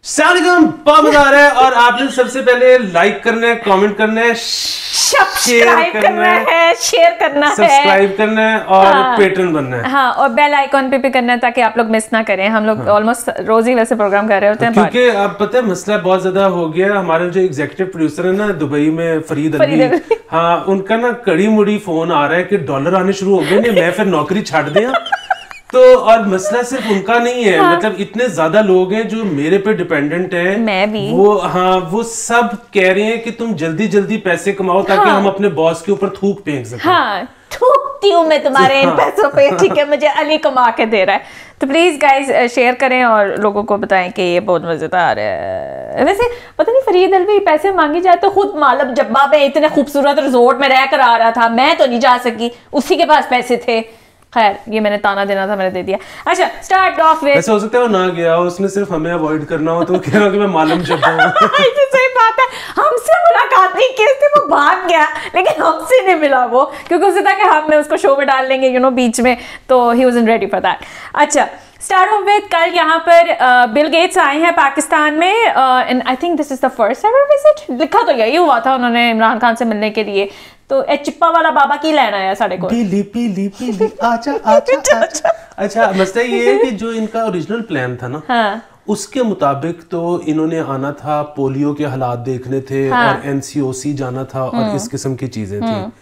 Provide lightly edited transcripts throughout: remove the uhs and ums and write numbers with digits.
सलाम, बहुत मजा आ रहा है और आपने सबसे पहले लाइक करना है, कमेंट करना है, सब्सक्राइब करना है, शेयर करना है, सब्सक्राइब करना है और पेट्रन बनना है। हाँ, और बेल आइकॉन पे भी करना है ताकि आप लोग मिस ना करें। हम लोग ऑलमोस्ट रोज ही वैसे प्रोग्राम कर रहे होते हैं, क्योंकि अब पता है मसला बहुत ज्यादा हो गया। हमारे जो एग्जीक्यूटिव प्रोड्यूसर है ना दुबई में, फरीद अली, हाँ उनका ना कड़ी मुड़ी फोन आ रहा है कि डॉलर आने शुरू हो गए, मैं फिर नौकरी छाड़ दिया। तो और मसला सिर्फ उनका नहीं है, मतलब इतने ज्यादा लोग हैं जो मेरे पे डिपेंडेंट हैं, मैं भी, वो सब कह रहे हैं कि तुम जल्दी जल्दी पैसे कमाओ ताकि हम अपने बॉस के ऊपर थूक फेंक सकें। हाँ, थूकती हूँ मैं तुम्हारे इन पैसों पे, ठीक है, मुझे अली कमा के दे रहा है। तो प्लीज गाइस शेयर करें और लोगों को बताएं कि ये बहुत मजेदार है। वैसे पता नहीं फरीद अलवी पैसे मांगे जाए तो खुद मालूम जब्बा में इतने खूबसूरत रिजोर्ट में रह कर आ रहा था, मैं तो नहीं जा सकी, उसी के पास पैसे थे। खैर ये मैंने ताना देना था, मैंने दे दिया। अच्छा, स्टार्ट ऑफ विद, ऐसा हो सकता है वो ना गया, उसने सिर्फ हमें अवॉइड करना हो तो कह रहा कि मैं मालूम जब्बा हूं। सही बात है, हमसे मुलाकात नहीं की थी, वो भाग गया, लेकिन हमसे नहीं मिला वो, क्योंकि उसे था कि हम उसको शो में डाल लेंगे बीच में, तो ही वाज़न्ट रेडी फॉर दैट। अच्छा, स्टार्ट ऑफ विद, कल यहाँ पर बिल गेट्स आए हैं पाकिस्तान में, and I think this is the first ever visit. लिखा तो यही हुआ था उन्होंने इमरान खान से मिलने के लिए। तो ए चिप्पा वाला बाबा की लेना है साढ़े को, पीली पीली पीली आजा आजा आजा। अच्छा, मसला ये है कि जो इनका ओरिजिनल प्लान था ना, हाँ, उसके मुताबिक तो इन्होंने आना था, पोलियो के हालात देखने थे, हाँ, और एनसीओसी जाना था और इस किस्म की चीजें थी।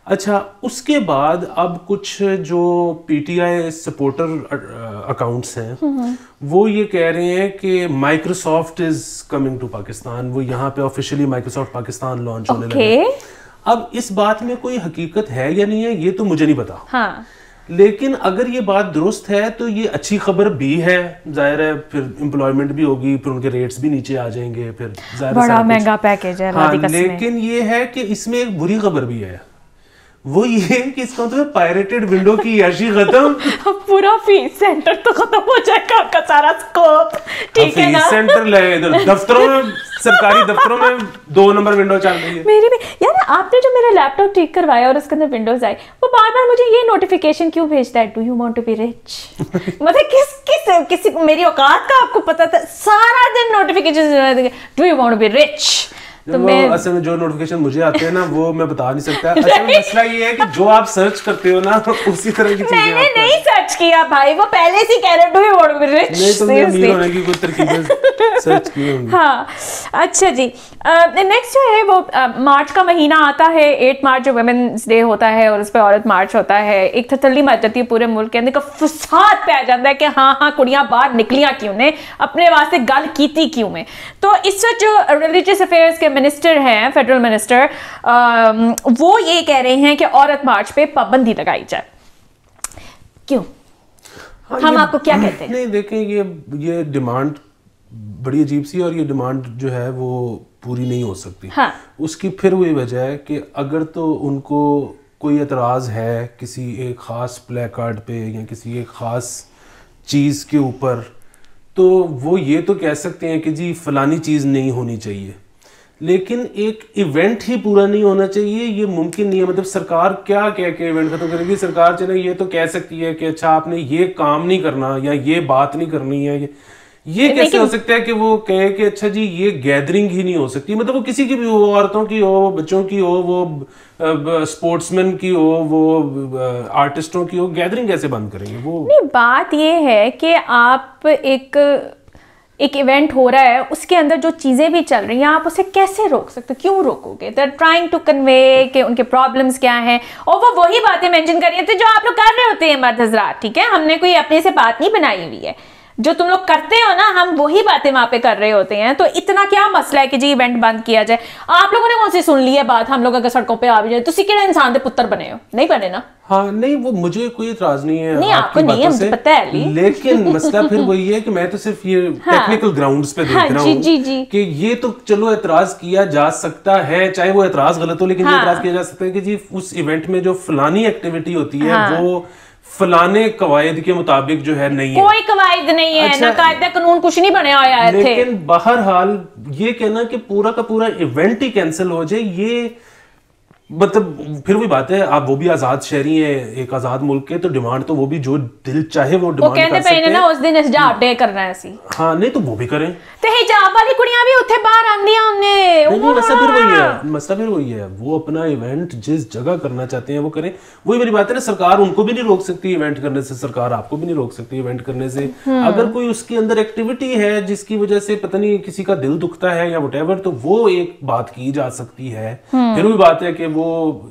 अच्छा, उसके बाद अब कुछ जो पीटीआई सपोर्टर अकाउंट्स हैं वो ये कह रहे हैं कि Microsoft is coming to Pakistan, वो यहाँ पे ऑफिशियली माइक्रोसॉफ्ट पाकिस्तान लॉन्च होने लगा। अब इस बात में कोई हकीकत है या नहीं है ये तो मुझे नहीं पता, हाँ, लेकिन अगर ये बात दुरुस्त है तो ये अच्छी खबर भी है, जाहिर है फिर एम्प्लॉयमेंट भी होगी, फिर उनके रेट्स भी नीचे आ जाएंगे, फिर बड़ा महंगा पैकेज है। हाँ, लेकिन ये है कि इसमें एक बुरी खबर भी है, वो ये कि इसका मतलब पायरेटेड विंडो की याशी खत्म, पूरा फीस सेंटर तो खत्म हो जाएगा, आपका सारा स्कोप, ठीक है ना? फीस सेंटर ले इधर दफ्तरों में, सरकारी दफ्तरों में 2 नंबर विंडो चल रही है। मेरी भी यार, आपने जो मेरा लैपटॉप ठीक करवाया और उसके अंदर विंडोज आई, वो बार बार मुझे ये नोटिफिकेशन क्यों भेजता है, do you want to be rich? मतलब किसी मेरी औकात का आपको पता था, सारा दिन notification, do you want to be rich? तो वो असल में जो नोटिफिकेशन मुझे आते हैं ना वो मैं बता नहीं सकता। असल में मसला ये है कि जो आप सर्च करते हो ना उसी तरह की चीजें मैंने नहीं सर्च किया भाई, वो पहले से कह रहे do you want to be rich. नहीं, तुमने अमीर होने की कोई तरकीबें सर्च की होंगी। हाँ, अच्छा जी, नेक्स्ट जो है वो मार्च का महीना आता है, 8 मार्च जो वुमेन्स डे होता है और उस पर औरत मार्च होता है। एक थतल्ली मच जाती है पूरे मुल्क के अंदर, का फसाद पे आ जाता है कि हाँ कुड़ियां बाहर निकलियां क्यों ने, अपने वास्ते गल कीती क्यों में। तो इस वक्त जो रिलीजियस अफेयर्स के मिनिस्टर हैं, फेडरल मिनिस्टर, वो ये कह रहे हैं कि औरत मार्च पे पाबंदी लगाई जाए। क्यों? हाँ, हम आपको क्या कहते हैं? नहीं देखें, ये डिमांड बड़ी अजीब सी, और ये डिमांड जो है वो पूरी नहीं हो सकती। हाँ। उसकी फिर वही वजह है कि अगर तो उनको कोई एतराज़ है किसी एक ख़ास प्ले कार्ड पे या किसी एक ख़ास चीज़ के ऊपर, तो वो ये तो कह सकते हैं कि जी फलानी चीज़ नहीं होनी चाहिए, लेकिन एक इवेंट ही पूरा नहीं होना चाहिए, ये मुमकिन नहीं है। मतलब सरकार क्या कह के इवेंट खत्म करेगी? सरकार चले ये तो कह सकती है कि अच्छा आपने ये काम नहीं करना या ये बात नहीं करनी है। ये कैसे हो सकता है कि वो कहे कि अच्छा जी ये गैदरिंग ही नहीं हो सकती? मतलब वो किसी की भी हो, औरतों की हो, बच्चों की हो, वो स्पोर्ट्समैन की हो, वो आर्टिस्टों की हो, गैदरिंग कैसे बंद करेंगे? वो नहीं, बात ये है कि आप एक इवेंट हो रहा है, उसके अंदर जो चीज़ें भी चल रही हैं आप उसे कैसे रोक सकते हो? क्यों रोकोगे? They are trying to convey कि उनके प्रॉब्लम्स क्या हैं, और वो वही बातें मेंशन कर रही होती है जो आप लोग कर रहे होते हैं मर्द हज़रात, ठीक है? हमने कोई अपने से बात नहीं बनाई हुई है, जो तुम लोग करते हो ना, हम वही बातें वहां पे कर रहे होते हैं। तो इतना क्या मसला है कि जी इवेंट बंद किया जाए? आप लोगों ने कौन सी सुन ली है बात? हम लोग अगर सड़कों पे आ भी जाए तो किहड़े इंसान के पुत्र बने हो? नहीं बने ना। हाँ, नहीं, वो मुझे कोई इतराज नहीं है, नहीं आपको नहीं है, मुझे पता है, लेकिन मसला फिर वही है कि मैं तो सिर्फ ये टेक्निकल ग्राउंड्स पे देख रहा हूँ कि ये तो चलो एतराज किया जा सकता है, चाहे वो एतराज गलत हो, लेकिन ये एतराज किया जा सकता है कि जी उस इवेंट में जो फलानी एक्टिविटी होती है वो फलाने कवायद के मुताबिक जो है नहीं है। कोई कवायद नहीं है, अच्छा, ना कायदा कानून कुछ नहीं बने आया है। लेकिन बहरहाल ये कहना कि पूरा का पूरा इवेंट ही कैंसिल हो जाए, मतलब फिर वही बात है, आप वो भी आजाद शहरी है एक आजाद मुल्क के, तो डिमांड तो वो भी जो दिल चाहे वो डिमांड कर सकते हैं ना उस दिन हिजाब डे करना है सी। हाँ नहीं तो वो भी करें, तो हिजाब वाली कुड़ियां भी उठे बाहर आंदियां उन्हें। मसला फिर वही है, मसला फिर वही है, वो अपना इवेंट जिस जगह करना चाहते हैं वो करें। वही मेरी बात है ना, सरकार उनको भी नहीं रोक सकती इवेंट करने से, सरकार आपको भी नहीं रोक सकती इवेंट करने से। अगर कोई उसके अंदर एक्टिविटी है जिसकी वजह से पता नहीं किसी का दिल दुखता है या व्हाटएवर, तो वो एक बात की जा सकती है। फिर वही बात है कि वो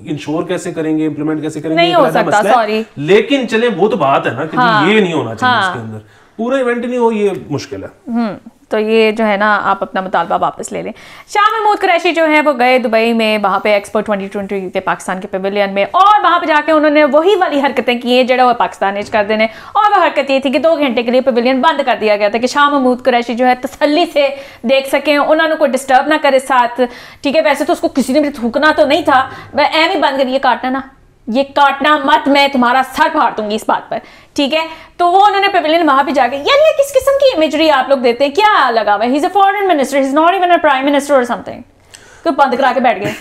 इंश्योर कैसे करेंगे, इंप्लीमेंट कैसे करेंगे, नहीं हो सकता, सॉरी। लेकिन चले वो तो बात है ना कि ये नहीं होना चाहिए इसके अंदर, पूरा इवेंट नहीं हो, ये मुश्किल है। तो ये जो है ना, आप अपना मुतालबा वापस ले लें। शाह महमूद कुरैशी जो है वो गए दुबई में, वहाँ पे एक्सपो 2020 के पाकिस्तान के पेविलियन में, और वहाँ पे जाके उन्होंने वही वाली हरकतें की हैं जो वो पाकिस्तान कर देने। और वह हरकत ये थी कि 2 घंटे के लिए पेविलियन बंद कर दिया गया था कि शाह महमूद कुरैशी जो है तसल्ली से देख सकें, उन्होंने कोई डिस्टर्ब ना करे साथ। ठीक है, वैसे तो उसको किसी ने भी थूकना तो नहीं था, मैं एम ही बंद करिए, काटना ना, ये काटना मत, मैं तुम्हारा सर फाड़ दूंगी इस बात पर। ठीक है, तो वो उन्होंने पेविलियन वहां भी जाके, यार ये किस किस्म की इमेजरी आप लोग देते हैं, क्या लगा हुआ है, he is a foreign minister, he is not even a prime minister और समथिंग, तो बंद करा के बैठ गए।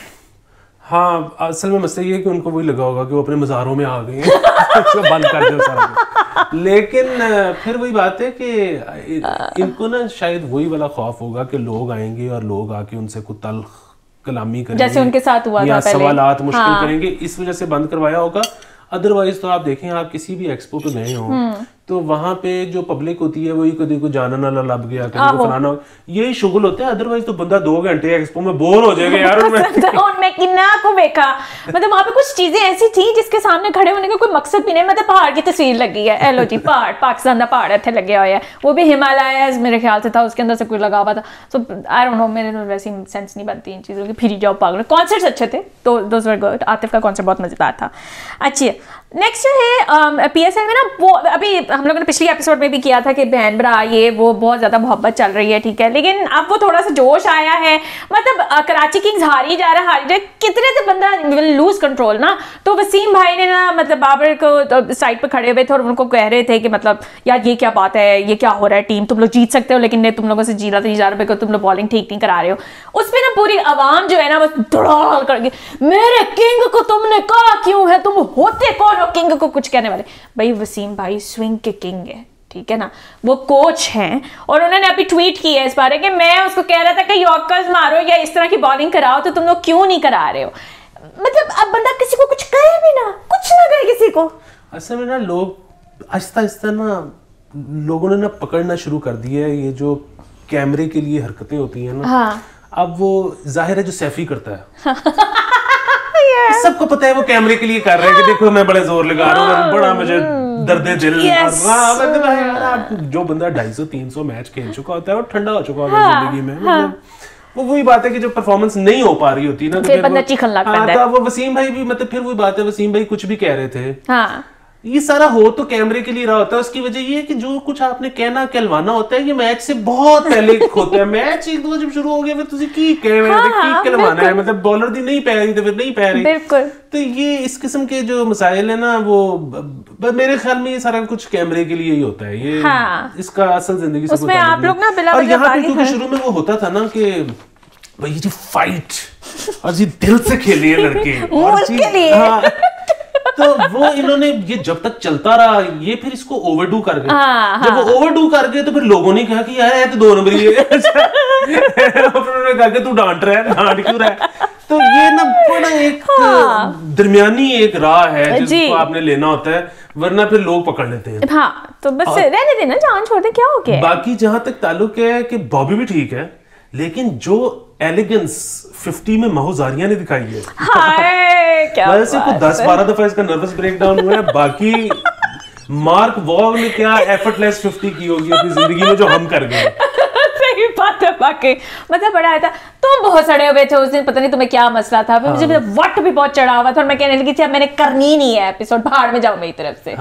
हाँ असल में मसला ये है कि उनको वही लगा होगा कि वो अपने मज़ारों में आ गए हैं तो बंद कर दो सारा। लेकिन फिर वही बात है कि इनको ना शायद वही वाला खौफ होगा कि लोग आएंगे और लोग आके उनसे कुछ तल्ख कलामी करेंगे, जैसे उनके साथ हुआ था पहले, सवालात मुश्किल करेंगे, इस वजह से बंद करवाया होगा। अदरवाइज तो आप देखें, आप किसी भी एक्सपो पे गए हो तो वहां पे जो पब्लिक होती है वही कभी को जाना ना लब गया, कभी को फलाना, यही शुगल होता है। अदरवाइज तो बंदा 2 घंटे एक्सपो में बोर हो जाएगा यार। उनमें किन्ना को देखा, मतलब वहां पे कुछ चीजें ऐसी थी जिसके सामने खड़े होने का कोई मकसद भी नहीं, मतलब पहाड़ की तस्वीर लगी है, एलो जी पहाड़, पाकिस्तान का पहाड़ इतने लगे हुआ है, वो भी हिमालय मेरे ख्याल से था, उसके अंदर से कोई लगा हुआ था। सो आई डोंट नो, मेरे तो वैसी सेंस नहीं बनती इन चीजों की, फिर जाओ पागल। कॉन्सर्ट्स अच्छे थे तो दोस वर गुड, आतिफ का कॉन्सर्ट बहुत मजेदार था। अच्छी नेक्स्ट जो है PSL में ना, वो अभी हम लोगों ने पिछली एपिसोड में भी किया था कि बहन भरा ये वो बहुत ज़्यादा मोहब्बत चल रही है, ठीक है, लेकिन अब वो थोड़ा सा जोश आया है, मतलब कराची किंग्स हारी जा रहा है, कितने से बंदा विल लूज कंट्रोल ना। तो वसीम भाई ने ना, मतलब बाबर को साइड पर खड़े हुए थे और उनको कह रहे थे कि मतलब यार ये क्या बात है, ये क्या हो रहा है, टीम तुम लोग जीत सकते हो लेकिन तुम लोगों से जीता नहीं जा रहा बिकॉज तुम लोग बॉलिंग ठीक नहीं करा रहे हो। उस पर ना पूरी आवाम जो है ना बस धड़ाल करके, मेरे किंग को तुमने कहा क्यों है, तुम होते कौन हो किंग को कुछ कहने वाले। भाई वसीम भाई स्विंग के किंग है, ठीक है ना, वो कोच हैं, और उन्होंने अभी ट्वीट किया है इस बारे कि मैं उसको कह रहा था कि यॉर्कर्स मारो या इस तरह की बॉलिंग कराओ, तो तुम लोग क्यों नहीं करा रहे हो। मतलब अब बंदा किसी को कुछ कहे भी ना, कुछ ना कहे किसी को। असल में ना लोग आहिस्ता आहिस्ता ना लोगों ने ना पकड़ना शुरू कर दिया है ये जो कैमरे के लिए हरकतें होती हैं ना। हाँ। अब वो जाहिर है जो सैफी करता है सबको पता है वो कैमरे के लिए कर रहे हैं कि देखो मैं बड़े जोर लगा रहा हूँ, बड़ा मुझे दर्द दिल। जो बंदा 250-300 मैच खेल चुका होता है और ठंडा हो चुका होता है जिंदगी में, मतलब वो वही बात है कि जो परफॉर्मेंस नहीं हो पा रही होती ना, फिर बंदा चीखने लगता है। तो वो वसीम भाई भी, मतलब फिर वही बात है, वसीम भाई कुछ भी कह रहे थे, हाँ। ये सारा हो तो कैमरे के लिए रहा होता है। उसकी वजह ये है कि जो कुछ आपने कहना कहलवाना होता है ये मैच से बहुत पहले होता है। मैच एक दो जब शुरू हो गया फिर तुझे की कहलवाना है, मतलब बॉलर दी नहीं पै रही तो फिर नहीं पै रही। बिल्कुल। तो ये इस किस्म के जो मसाइल है ना, वो मेरे ख्याल में ये सारा कुछ कैमरे के लिए ही होता है। ये इसका असल जिंदगी से उसमें आप लोग ना बिला और यहाँ पे क्योंकि शुरू में वो होता था ना कि भाई ये फाइट और ये दिल से खेली है लड़के और तो वो इन्होंने ये जब तक चलता रहा, ये फिर इसको ओवरडू कर गए। जब वो ओवरडू कर गए तो फिर लोगों ने कहा कि यार ये तो 2 नंबर ही है। उन्होंने कहा कि तू डांट रहा है, डांट क्यों रहा है। तो ये ना बड़ा एक दरमियानी एक राह है जिसको आपने लेना होता है, वरना फिर लोग पकड़ लेते हैं। हाँ, तो बस रहने देना, जान छोड़ दे, क्या हो गया। बाकी जहां तक ताल्लुक है कि बॉबी भी ठीक है, लेकिन जो एलिगेंस 50 में महूजारिया ने दिखाई है, वैसे को 10-12 दफा इसका नर्वस ब्रेकडाउन हुआ है। बाकी मार्क वॉग ने क्या एफर्टलेस 50 की होगी अपनी जिंदगी में जो हम कर गए। सही बात है, बाकी मतलब बड़ा आया था, तुम बहुत सड़े हुए थे उस दिन, पता नहीं तुम्हें क्या मसला था। फिर मुझे वट भी बहुत चढ़ा हुआ था और मैं कहने लगी थी अब मैंने करनी नहीं है एपिसोड, भाड़ में जाओ मेरी तरफ से।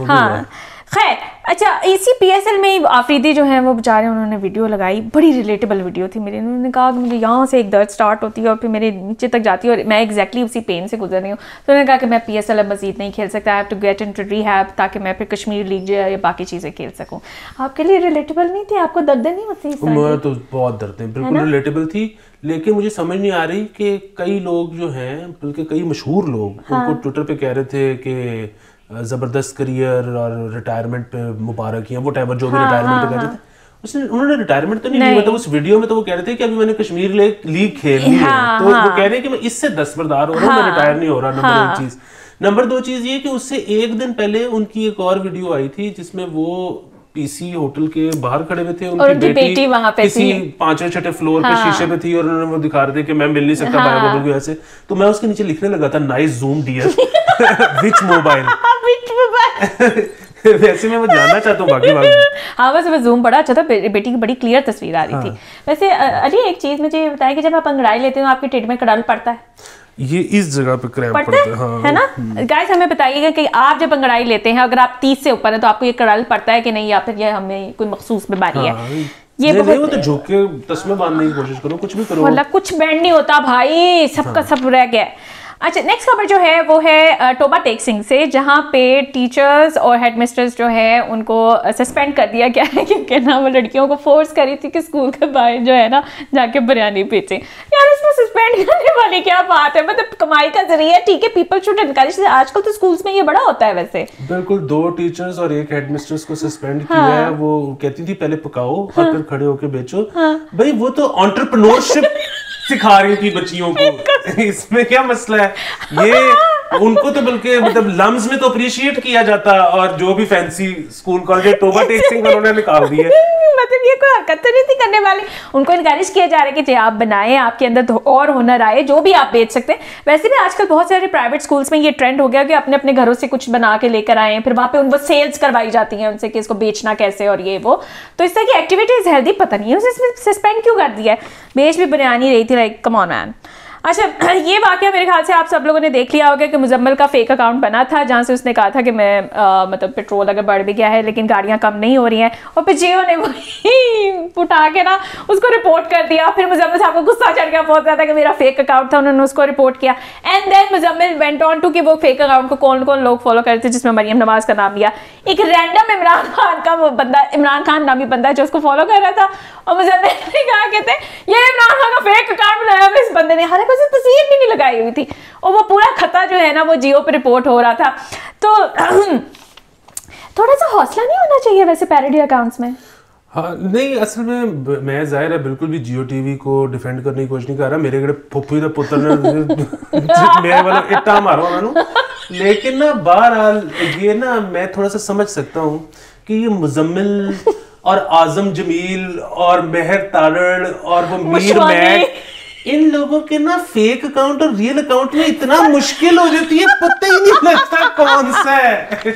हाँ खैर अच्छा, इसी PSL में आफरीदी जो है वो बेचारे, उन्होंने वीडियो लगाई, बड़ी रिलेटेबल वीडियो थी मेरी। उन्होंने कहा कि मुझे यहाँ से एक दर्द स्टार्ट होती है और फिर मेरे नीचे तक जाती है और मैं एग्जैक्टली उसी पेन से गुजर रही हूँ। तो उन्होंने कहा कि मैं PSL अब मजीद नहीं खेल सकता, I have to get into rehab ताकि मैं फिर कश्मीर लीग जो है या बाकी चीज़ें खेल सकूँ। आपके लिए रिलेटेबल नहीं थी? आपको दर्द नहीं होती? मैं तो बहुत दर्द है, बिल्कुल रिलेटेबल थी, लेकिन मुझे समझ नहीं आ रही कि कई लोग जो हैं, बल्कि कई मशहूर लोग उनको ट्विटर पे कह रहे थे कि ज़बरदस्त करियर और रिटायरमेंट पे मुबारक, या वो टाइम जो भी रिटायरमेंट पे कह रहे थे, उसने उन्होंने रिटायरमेंट तो नहीं, मतलब उस वीडियो में तो वो कह रहे थे कि अभी मैंने कश्मीर लीग खेल ली है, तो वो कह रहे हैं कि मैं इससे दस्तबरदार हो रहा हूँ, मैं रिटायर नहीं हो रहा। नंबर 1 चीज़। नंबर 2 चीज़ ये कि उससे एक दिन पहले उनकी एक और वीडियो आई थी जिसमें वो PC होटल के बाहर खड़े हुए थे, उनकी बेटी वहां पे किसी 5वें-6वें फ्लोर पे शीशे पे थी और उन्होंने वो दिखा रहे थे कि मैं मिल नहीं सकता बायोबल को ऐसे। तो मैं उसके नीचे लिखने लगा था nice zoom dear which mobile वैसे मैं वो जानना चाहता हूँ बाकी बात। हाँ वैसे मैं जूम बड़ा अच्छा था, बेटी की बड़ी क्लियर तस्वीर आ रही थी। वैसे अली एक चीज मुझे बताया कि जब आप अंगड़ाई लेते हो आपके टिड में कड़ल पड़ता है? ये इस जगह पे क्रैम्प पड़ता है, हाँ। है ना गाइस, हमें बताइएगा कि आप जब अंगड़ाई लेते हैं, अगर आप 30 से ऊपर है तो आपको ये कड़ल पड़ता है कि नहीं, या फिर ये हमें कोई मखसूस बीमारी है? ये नहीं, वो तो झुक के तस्मे बांधने की कोशिश करो, कुछ भी करो, मतलब कुछ बैंड नहीं होता भाई, सबका सब रह गया। अच्छा नेक्स्ट खबर जो है वो है टोबा टेक सिंह से, जहाँ पे टीचर्स और हेडमिस्ट्रेस जो है उनको सस्पेंड कर दिया गया है क्योंकि ना वो लड़कियों को फोर्स करी थी कि स्कूल के बाहर जो है ना जाके बिरयानी बेचें। यार इसमें सस्पेंड करने वाली क्या बात है, मतलब कमाई का जरिया, ठीक है, पीपल शुड एनकरेज। आजकल तो स्कूल्स में ये बड़ा होता है वैसे। बिल्कुल, 2 टीचर्स और 1 हेडमिस्ट्रेस को सस्पेंड किया है। वो कहती थी पहले पकाओ और फिर खड़े होके बेचो। भाई वो तो एंटरप्रेन्योरशिप सिखा रही थी बच्चियों को, इसमें क्या मसला है? ये उनको तो बल्कि मतलब लम्स में तो अप्रिशिएट किया जाता, और जो भी fancy school college Toba Tek Singh उन्होंने निकाल दिए। मतलब ये कोई हरकत तो नहीं थी करने वाली, उनको इनकरेज किया जा रहा है कि जी आप बनाएं, आपके अंदर और हुनर आए, जो भी आप बेच सकते हैं। वैसे भी आजकल बहुत सारे प्राइवेट स्कूल्स में ये ट्रेंड हो गया कि अपने अपने घरों से कुछ बना के लेकर आए, फिर वहाँ पे उनको सेल्स करवाई जाती हैं उनसे कि इसको बेचना कैसे और ये वो। तो इस तरह की एक्टिविटीज हेल्दी, पता नहीं है उसे सस्पेंड क्यों कर दिया है। बेच भी बिरयानी रही थी, लाइक कम ऑन मैन। अच्छा ये वाकया मेरे ख्याल से आप सब लोगों ने देख लिया होगा कि मुजम्मिल का फेक अकाउंट बना था जहाँ से उसने कहा था कि मैं मतलब पेट्रोल अगर बढ़ भी गया है लेकिन गाड़ियाँ कम नहीं हो रही हैं, और फिर जियो ने वही उठा के ना उसको रिपोर्ट कर दिया। फिर मुजम्मिल साहब को गुस्सा चढ़ गया बहुत ज़्यादा कि मेरा फेक अकाउंट था, उन्होंने उसको रिपोर्ट किया। And then Muzammil went on to कि वो फेक अकाउंट को कौन कौन लोग फॉलो करते थे, जिसमें मरियम नवाज का नाम लिया, एक रैंडम इमरान खान का वो बंदा, इमरान खान नामी बंदा है जो उसको फॉलो कर रहा था, और मुजम्मिल ने कहा कहते ये इमरान खान का फेक अकाउंट बनाया इस बंदे ने, हालांकि उसने तस्वीर भी नहीं लगाई हुई थी, और वो पूरा खता जो है ना वो जियो पे रिपोर्ट हो रहा था। तो थोड़ा सा हौसला नहीं होना चाहिए वैसे पैरोडी अकाउंट्स में? हाँ नहीं, असल में मैं जाहिर है बिल्कुल भी जियो टीवी को डिफेंड करने की कोशिश नहीं कर रहा। मेरे गड़े फुफ्फी दे पुत्र ने मेरे वाला इट्टा मारो उन्होंने, लेकिन ना बहरहाल ये ना मैं थोड़ा सा समझ सकता हूँ कि ये मुजम्मिल और आजम जमील और मेहर तारड़ और वो मीर मैक, इन लोगों के ना फेक अकाउंट और रियल अकाउंट में इतना मुश्किल हो जाती है, पता ही नहीं लगता कौन सा है।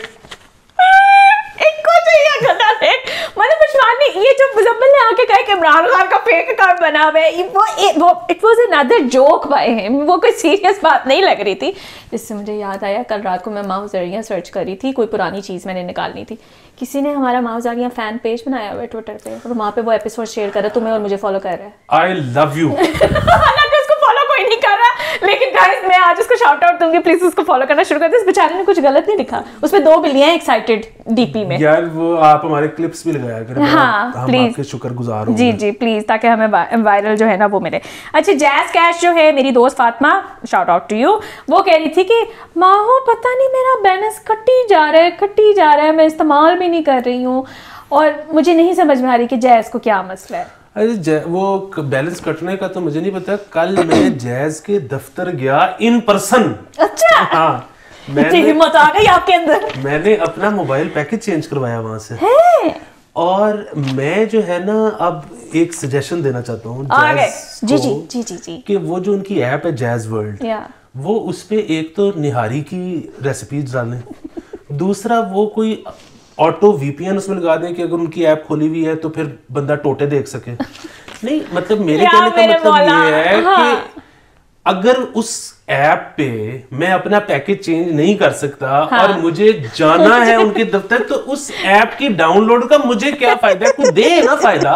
मतलब पुष्पानी ये जो मुजम्मिल ने आके कहा कि इमरान खान का फेक अकाउंट बना हुआ है, वो it was another joke by him, वो कोई सीरियस बात नहीं लग रही थी। जिससे मुझे याद आया कल रात को मैं माउज़रिया सर्च कर रही थी, कोई पुरानी चीज़ मैंने निकालनी थी, किसी ने हमारा माउज़रिया फैन पेज बनाया हुआ है ट्विटर पे, और वहाँ पे वो एपिसोड शेयर कर रहा है, तुम्हें और मुझे फॉलो कर रहा है। I love you. कोई नहीं कर रहा, लेकिन गाइस मैं आज उसको शाउट आउट दूंगी, प्लीज उसको फॉलो करना शुरू कर दे। इस बेचारे ने कुछ गलत नहीं लिखा, उसमें 2 बिल्लियां एक्साइटेड डीपी में। यार वो आप हमारे क्लिप्स भी लगाया करें, हाँ, हम आपके शुक्रगुजार होंगे। जी जी प्लीज, ताकि हमें वायरल जो है ना वो मिले। अच्छा जैज कैश जो है मेरी दोस्त Fatima, shout out to you, वो कह रही थी कि माहो पता नहीं मेरा बैलेंस कटी जा रहा है, मैं इस्तेमाल भी नहीं कर रही हूँ, और मुझे नहीं समझ में आ रही कि जैज को क्या मसला है। अरे वो बैलेंस कटने का तो मुझे नहीं पता। कल मैं जैज के दफ्तर गया इन पर्सन। अच्छा हाँ, हिम्मत आ गई आपके अंदर। मैंने अपना मोबाइल पैकेज चेंज करवाया वहां से है? और मैं जो है ना अब एक सजेशन देना चाहता हूँ जी जी जी जी जी कि वो जो उनकी ऐप है जैज वर्ल्ड, वो उस पे एक तो निहारी की रेसिपीज डालें, दूसरा वो कोई ऑटो VPN उसमें लगा दें कि अगर उनकी ऐप खोली हुई है तो फिर बंदा टोटे देख सके। नहीं मतलब मेरे कहने का मतलब ये है कि अगर उस ऐप पे मैं अपना पैकेज चेंज नहीं कर सकता और मुझे जाना है उनके दफ्तर, तो उस ऐप की डाउनलोड का मुझे क्या फायदा? कुछ दे ना फायदा।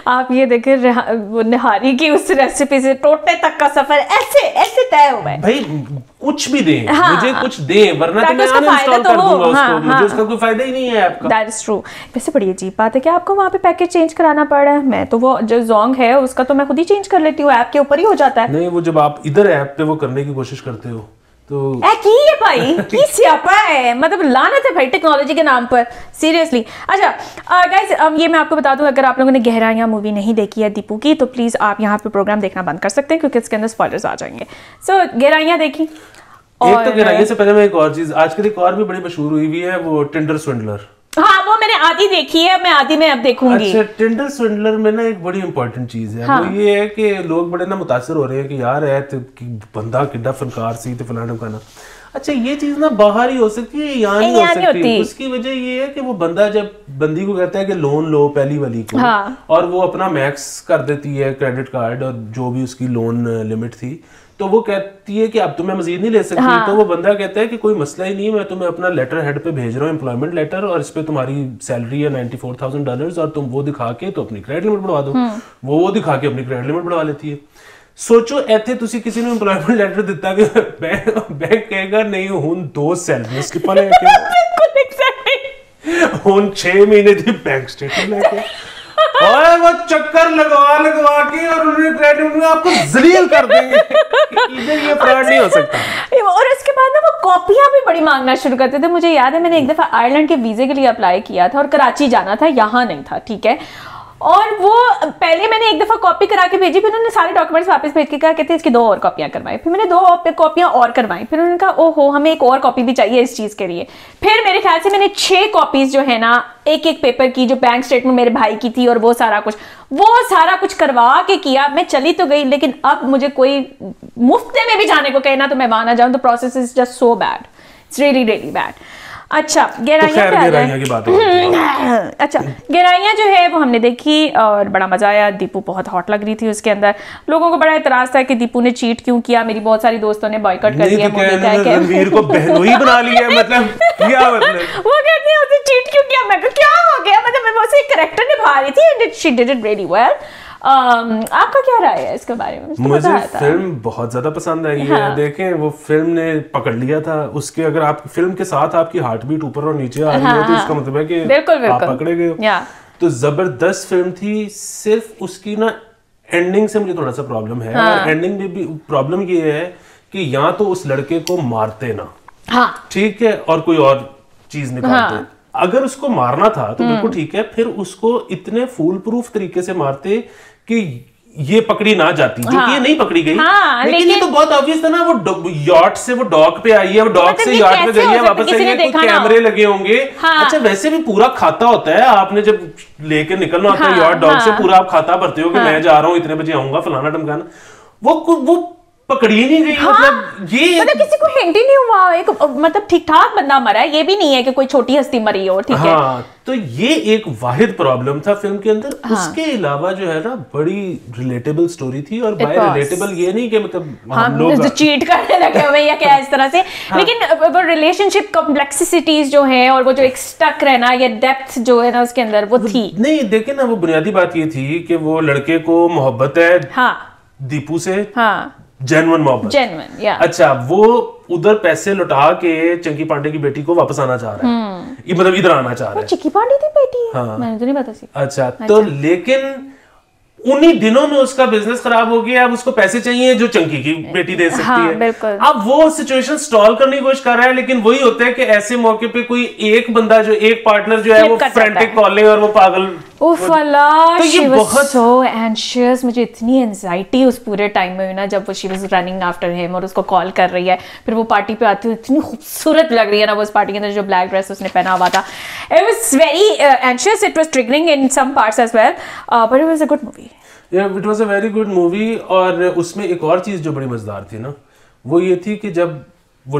आप ये देखें निहारी की उस रेसिपी से टोटे तक का सफर ऐसे ऐसे तय हुआ है। भाई कुछ भी दें, मुझे कुछ दें, वरना तो मैं अनइंस्टॉल कर दूंगा उसको। मुझे उसका कोई फायदा ही नहीं है ऐप का। That is true. वैसे बड़ी अजीब बात है कि आपको वहाँ पे पैकेज चेंज कराना पड़ रहा है। मैं तो वो जो जोंग है उसका तो मैं खुद ही चेंज कर लेती हूँ, ऐप के ऊपर ही हो जाता है। नहीं, वो जब आप इधर ऐप पे वो करने की कोशिश करते हो तो की है भाई, की स्यापा है, मतलब लानत है भाई टेक्नोलॉजी के नाम पर, सीरियसली। अच्छा गाइस, ये मैं आपको बता दूं, अगर आप लोगों ने गहराइयां मूवी नहीं देखी है दीपू की, तो प्लीज आप यहाँ पे प्रोग्राम देखना बंद कर सकते हैं क्योंकि इसके अंदर स्पॉयलर्स आ जाएंगे। सो गहराइयां देखी। एक तो गहराइयां से पहले मैं एक और चीज, आजकल एक और भी बड़ी मशहूर हुई हुई है, वो टिंडर स्विंडलर। हाँ, वो मैंने आधी देखी है, मैं आधी में अब देखूंगी। अच्छा, टिंडर स्विंडलर में ना एक बड़ी इंपॉर्टेंट चीज है, वो ये है कि लोग बड़े ना मुतासर हो रहे हैं कि यार है तो कि बंदा किड्डा फनकार सी तो फलाना का ना। अच्छा, ये चीज ना बाहर ही हो सकती है, यहाँ नहीं हो सकती। उसकी वजह ये है कि वो बंदा जब बंदी को कहता है कि लोन लो पहली वाली को, और वो अपना मैक्स कर देती है क्रेडिट कार्ड और जो भी उसकी लोन लिमिट थी, तो वो कहती है कि अब तो मैं मजीद नहीं ले सकती। तो वो बंदा कहता है कि कोई मसला ही नहीं है, मैं तुम्हें अपना लेटर हेड पे भेज रहा हूँ, एम्प्लॉयमेंट लेटर, और इस पे तुम्हारी सैलरी है $94,000 और तुम वो दिखा के तो अपनी क्रेडिट लिमिट बढ़वा दो। वो दिखा के अपनी क्रेडिट लिमिट बढ़वा लेती है। सोचो ਇੱਥੇ ਤੁਸੀਂ ਕਿਸੇ ਨੂੰ एम्प्लॉयमेंट लेटर ਦਿੱਤਾ कि बैंक कहेगा नहीं ਹੁਣ 2 सैलरी स्लिपां ਲੈ के बिल्कुल एग्जैक्टली ਹੁਣ 6 महीने ਦੀ बैंक स्टेटमेंट लेके और वो चक्कर लगवा के और उन्होंने क्रेडिट में आपको जलील कर देंगे। इधर ये फ्रॉड नहीं हो सकता। और उसके बाद ना वो कॉपियां भी बड़ी मांगना शुरू करते थे। मुझे याद है मैंने एक दफा आयरलैंड के वीजे के लिए अप्लाई किया था और कराची जाना था, यहाँ नहीं था, ठीक है। और वो पहले मैंने एक दफा कॉपी करा के भेजी, फिर उन्होंने सारे डॉक्यूमेंट्स वापस भेज के कहा कहते हैं इसकी 2 और कॉपियां करवाई। फिर मैंने 2 कॉपियां और करवाई, फिर उन्होंने कहा ओहो हमें एक और कॉपी भी चाहिए इस चीज के लिए। फिर मेरे ख्याल से मैंने 6 कॉपीज जो है ना एक पेपर की, जो बैंक स्टेटमेंट मेरे भाई की थी और वो सारा कुछ करवा के किया। मैं चली तो गई, लेकिन अब मुझे कोई मुफ्त में भी जाने को कहे ना तो मैं वहां ना जाऊं, तो process is just so bad, it's really really bad. अच्छा, गहराइयां की बात है। अच्छा, गहराइयां जो है वो हमने देखी और बड़ा मजा आया। दीपू बहुत हॉट लग रही थी उसके अंदर। लोगों को बड़ा एतराज था कि दीपू ने चीट क्यों किया। मेरी बहुत सारी दोस्तों ने बॉयकॉट कर दिया, रणवीर को बहनोई बना लिया, मतलब क्या मतलब वो कहती है उसने चीट क्यों किया। मैं क्या हो गया, मतलब मैं उसे कैरेक्टर निभा रही थी and she did it really well. आपका क्या राय है इसके बारे में? मुझे फिल्म बहुत ज्यादा पसंद आई है। देखें, वो फिल्म ने पकड़ लिया था उसके, अगर आप फिल्म के साथ आपकी हार्ट बीट ऊपर और नीचे आ रही है तो इसका मतलब है कि आप पकड़े गए हो। तो जबरदस्त फिल्म थी। सिर्फ उसकी ना एंडिंग से मुझे थोड़ा सा प्रॉब्लम है। और एंडिंग में भी प्रॉब्लम ये है कि या तो उस लड़के को मारते ना, ठीक है, और कोई और चीज निकालते। अगर उसको मारना था तो बिल्कुल ठीक है, फिर उसको इतने फूल प्रूफ तरीके से मारते कि ये पकड़ी ना जाती, जो कि ये नहीं पकड़ी गई। लेकिन ये तो बहुत ऑब्वियस था ना, वो यॉट से वो डॉक पे आई है, वो डॉक से यॉट पे गई है, वापस आई है, कुछ कैमरे लगे होंगे। अच्छा, वैसे भी पूरा खाता होता है, आपने जब लेके निकलना होता है यॉट डॉक से, पूरा आप खाता भरते हो कि मैं जा रहा हूँ इतने बजे आऊंगा फलाना ढमकाना। वो पकड़ी नहीं गई। मतलब ये मतलब किसी को हिंट ही नहीं हुआ। एक मतलब ठीक ठाक बंदा मरा है, ये भी नहीं है कि कोई छोटी हस्ती मरी हो, ठीक है। तो ये एक वाहिद प्रॉब्लम था फिल्म के अंदर। उसके अलावा जो है ना, बड़ी रिलेटेबल स्टोरी थी। और बाय रिलेटेबल ये नहीं कि मतलब हम लोग चीट करने लगे हुए या क्या इस तरह से, लेकिन वो रिलेशनशिप कॉम्प्लेक्सिटीज जो है और वो जो एक स्टक रहना या डेप्थ जो है ना उसके अंदर, वो थी नहीं। देखे ना, वो बुनियादी बात ये थी कि वो लड़के को मोहब्बत है दीपू से, जेन्युइन मोहब्बत, या अच्छा, वो उधर पैसे लुटा के चंकी पांडे की बेटी को वापस आना चाह रहा है। ये मतलब इधर आना चाह रहा है। चंकी पांडे की बेटी है? मैंने तो नहीं पता सी। अच्छा, तो लेकिन उन्हीं दिनों में उसका बिजनेस खराब हो गया। अब उसको पैसे चाहिए जो चंकी की बेटी दे सकती है। बिल्कुल। अब वो सिचुएशन स्टॉल करने की कोशिश कर रहा है, लेकिन वही होता है कि ऐसे मौके पे कोई एक बंदा जो एक पार्टनर जो है वो फ्रैंटिक कॉलिंग और वो पागल। तो ये बहुत सो एंशियस, मुझे इतनी एंजाइटी उस पूरे टाइम में ना, जब वो she was running after him और उसको कॉल कर रही है, फिर वो पार्टी पे आती है, इतनी खूबसूरत लग रही है ना वो उस पार्टी के अंदर, जो ब्लैक ड्रेस उसने पहना हुआ था। It was very anxious, it was triggering in some parts as well, but it was a good movie. It was a very good movie. और उसमें एक और चीज जो बड़ी मजेदार थी ना, वो ये थी कि जब वो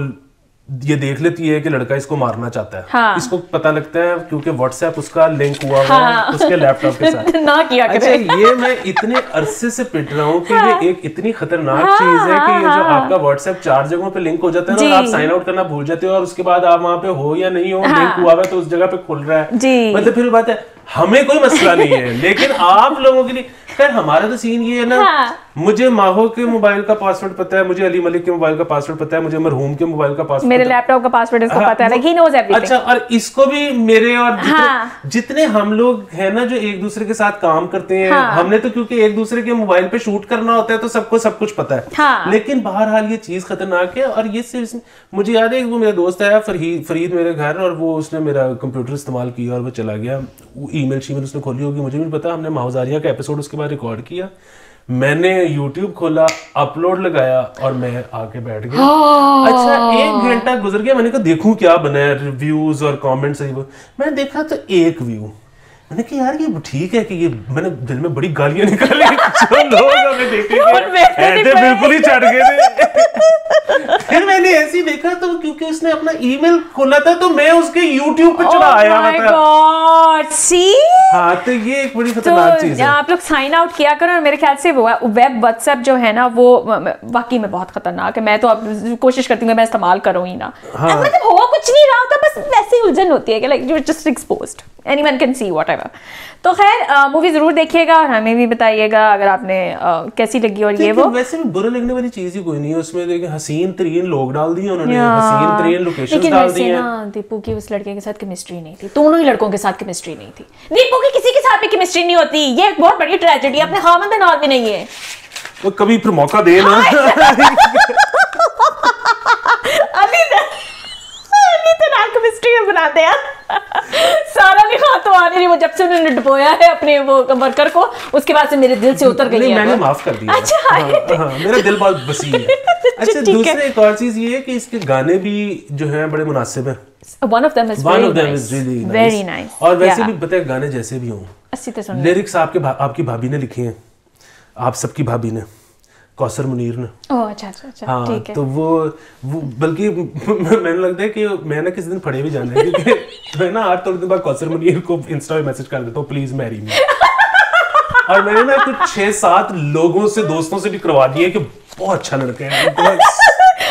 ये देख लेती है कि लड़का इसको मारना चाहता है। हाँ। इसको पता लगता है क्योंकि व्हाट्सएप उसका लिंक हुआ हुआ है उसके लैपटॉप के साथ। ना किया करे। अच्छा, ये मैं इतने अरसे से पिट रहा हूँ कि ये एक इतनी खतरनाक चीज है कि ये जो आपका व्हाट्सएप 4 जगहों पे लिंक हो जाता है ना, और आप साइन आउट करना भूल जाते हो और उसके बाद आप वहाँ पे हो या नहीं हो, लिंक हुआ है तो उस जगह पे खुल रहा है। मतलब फिर बात है, हमें कोई मसला नहीं है, लेकिन आप लोगों के लिए। खैर हमारा तो सीन ये है ना, मुझे माहो के मोबाइल का पासवर्ड पता है, मुझे अली मलिक के मोबाइल का पासवर्ड पता है, मुझे मरहूम के मोबाइल का पासवर्ड, मेरे लैपटॉप का पासवर्ड इसको पता है, he knows everything। अच्छा, और इसको भी मेरे और जितने हम लोग हैं ना जो एक दूसरे के साथ काम करते हैं, हमने तो क्योंकि एक दूसरे के मोबाइल पे शूट करना होता है तो सबको सब कुछ पता है। लेकिन बहरहाल ये चीज खतरनाक है। और ये सिर्फ मुझे याद है, वो मेरा दोस्त आया फरीद मेरे घर, और वो उसने मेरा कंप्यूटर इस्तेमाल किया और वो चला गया। ईमेल शीमेल उसने खोली होगी, मुझे भी नहीं पता। हमने माहौजारिया का एपिसोड उसके बाद रिकॉर्ड किया, मैंने YouTube खोला, अपलोड लगाया और मैं आके बैठ गया। अच्छा, 1 घंटा गुजर गया, मैंने कहा देखूं क्या बना है, रिव्यूज और कमेंट्स। मैंने देखा तो 1 व्यू। मैंने कहा यार ये ठीक है कि ये, मैंने दिल में बड़ी गालियां निकाली जो लोग हमें देखेंगे बिल्कुल ही चढ़ गए थे। फिर मैंने ऐसे ही देखा तो क्योंकि उसने अपना ईमेल खोला था तो मैं उसके YouTube पे चढ़ा आया था। हाँ, तो ये एक बड़ी खतरनाक चीज है। आप लोग साइन आउट किया करो। और मेरे ख्याल से वो वेब व्हाट्सएप जो है ना वो वाकई में बहुत खतरनाक है। मैं तो अब कोशिश करती हूँ मैं इस्तेमाल करूँ ही ना। मतलब हो कुछ नहीं रहा होता, बस वैसे ही उलझन होती है कि like you are just exposed, anyone can see whatever. तो खैर मूवी जरूर देखिएगा और हमें भी बताइएगा अगर आपने कैसी लगी। और ये वो वैसे भी बुरा लगने वाली चीज ही कोई नहीं है उसमें। देखिए हसीन तरीन लोग डाल दिए उन्होंने, हसीन तरीन लोकेशंस डाल दी हैं। दीपू की उस लड़के के साथ केमिस्ट्री नहीं थी, दोनों ही लड़कों के साथ केमिस्ट्री नहीं थी। दीपू की किसी के साथ भी केमिस्ट्री नहीं होती, ये एक बहुत बड़ी ट्रेजेडी है। अपने खामद में और भी नहीं है, वो कभी फिर मौका दे ना। केमिस्ट्री में बनाते हैं। सारा भी खातो आ नहीं, वो जब से उन्होंने डुबोया है अपने वो वर्कर को, उसके बाद से मेरे दिल से उतर गई है। मैंने माफ कर दिया। अच्छा, मेरा दिल बहुत वसी है। अच्छा, दूसरी एक और चीज ये है कि इसके गाने भी जो हैं बड़े मुनासिब हैं। One of them is really very nice। और वैसे भी पता है गाने जैसे भी हों, लिरिक्स आपकी भाभी ने लिखे हैं, आप सबकी भाभी ने, कौसर मुनीर ने। अच्छा, हाँ, ठीक है। तो वो बल्कि मैंने लगता है कि मैं ना किसी दिन पढ़े भी जाना है, क्योंकि मैं ना 8 दिन बाद कौसर मुनीर को इंस्टा पे मैसेज कर देता हूँ, प्लीज मैरी मी। और मैंने ना कुछ 6-7 लोगों से, दोस्तों से भी करवा दिया कि बहुत अच्छा लड़का है।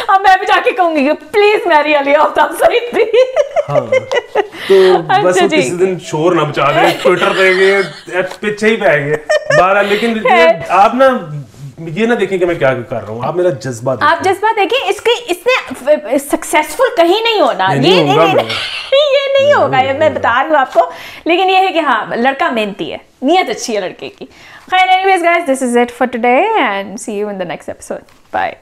अब मैं भी जाके कहूंगी कि प्लीज मैरी अली आफ्ताब सईद भी। हाँ, तो बस किसी दिन शोर ना मचा दे, ट्विटर पे गए पीछे ही पे गए 12। लेकिन आप ना ये ना देखें कि मैं क्या कर रहा हूँ, आप मेरा जज्बा देखें। आप जज्बा देखें। इसने सक्सेसफुल कहीं नहीं होना, ये नहीं होगा, ये मैं बता रही हूँ आपको। लेकिन ये है कि हाँ, लड़का मेहनती है, नीयत अच्छी है लड़के की। खैर, anyways guys, this is it for today and see you in the next episode. Bye.